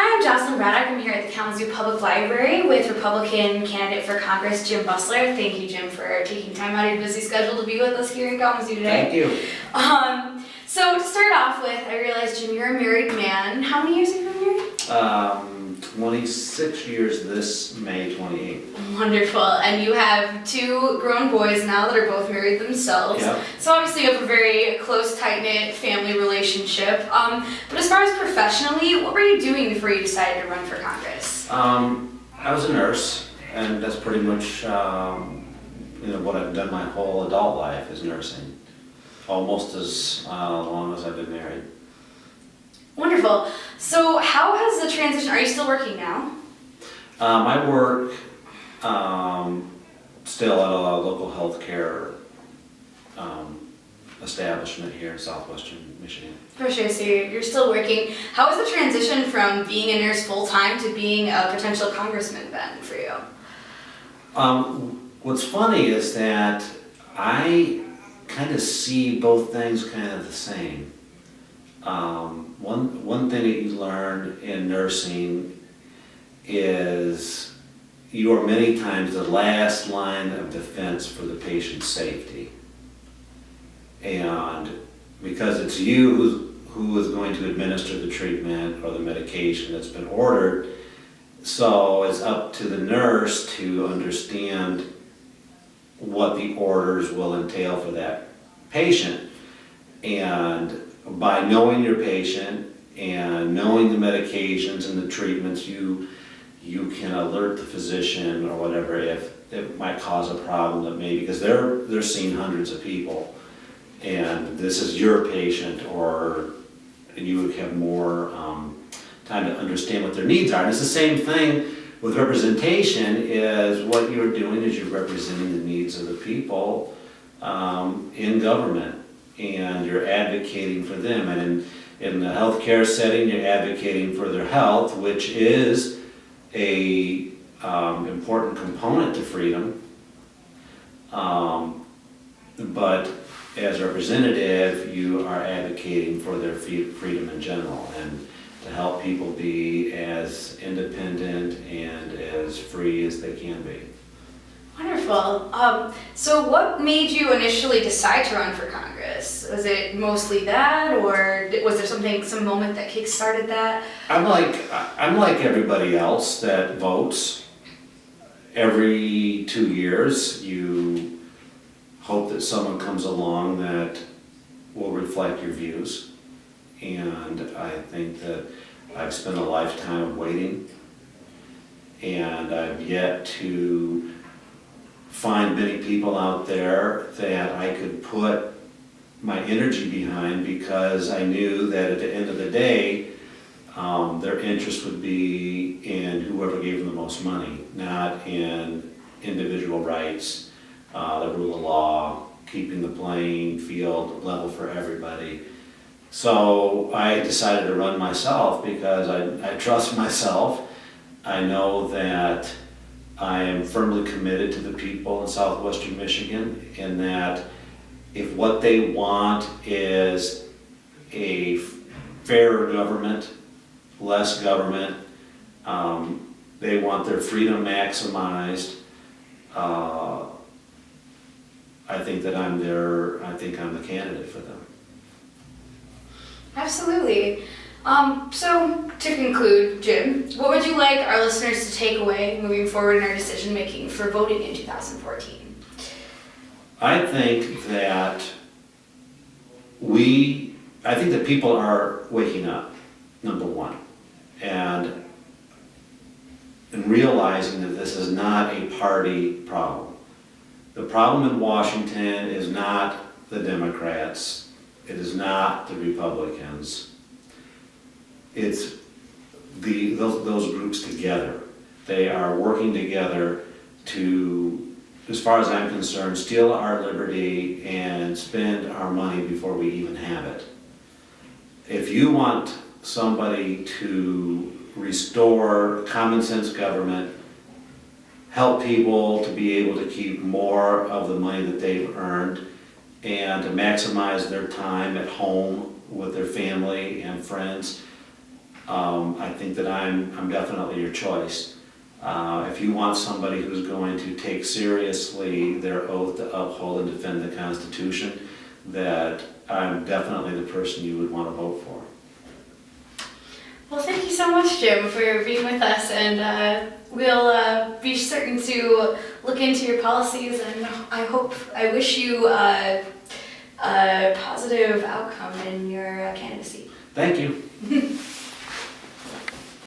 Hi, I'm Jocelyn Braddock. I'm here at the Kalamazoo Public Library with Republican candidate for Congress, Jim Bussler. Thank you, Jim, for taking time out of your busy schedule to be with us here in Kalamazoo today. Thank you. So to start off with, I realize, Jim, you're a married man. How many years have you been married? 26 years this May 28th. Wonderful. And you have two grown boys now that are both married themselves. Yep. So obviously you have a very close, tight-knit family relationship. But as far as professionally, what were you doing before you decided to run for Congress? I was a nurse, and that's pretty much what I've done my whole adult life is nursing. Almost as long as I've been married. Wonderful. So how has the transition, are you still working now? I work still at a local healthcare establishment here in southwestern Michigan. For sure, so you're still working. How has the transition from being a nurse full-time to being a potential congressman been for you? What's funny is that I kind of see both things kind of the same. One thing that you learn in nursing is you are many times the last line of defense for the patient's safety. And because it's you who is going to administer the treatment or the medication that's been ordered, so it's up to the nurse to understand what the orders will entail for that patient. And by knowing your patient and knowing the medications and the treatments, you can alert the physician or whatever if it might cause a problem that maybe, because they're seeing hundreds of people and this is your patient, or you would have more time to understand what their needs are. And it's the same thing with representation, is what you're doing is you're representing the needs of the people in government. And you're advocating for them. And in the healthcare setting, you're advocating for their health, which is a important component to freedom. But as a representative, you are advocating for their freedom in general and to help people be as independent and as free as they can be. Wonderful. So what made you initially decide to run for Congress? Was it mostly that, or was there some moment that kick-started that? I'm like everybody else that votes. Every 2 years, you hope that someone comes along that will reflect your views. And I think that I've spent a lifetime of waiting, and I've yet to find many people out there that I could put my energy behind, because I knew that at the end of the day, their interest would be in whoever gave them the most money, not in individual rights, the rule of law, keeping the playing field level for everybody. So I decided to run myself because I trust myself. I know that I am firmly committed to the people in southwestern Michigan, in that if what they want is a fairer government, less government, they want their freedom maximized, I think I'm the candidate for them. Absolutely. So to conclude, Jim, what would you like our listeners to take away moving forward in our decision making for voting in 2014? I think that people are waking up, number one, and realizing that this is not a party problem. The problem in Washington is not the Democrats, it is not the Republicans. It's those groups together. They are working together to, as far as I'm concerned, steal our liberty and spend our money before we even have it. If you want somebody to restore common sense government, help people to be able to keep more of the money that they've earned, and to maximize their time at home with their family and friends, I think that I'm definitely your choice. If you want somebody who's going to take seriously their oath to uphold and defend the Constitution, that I'm definitely the person you would want to vote for. Well, thank you so much, Jim, for being with us, and we'll be certain to look into your policies, and I wish you a positive outcome in your candidacy. Thank you.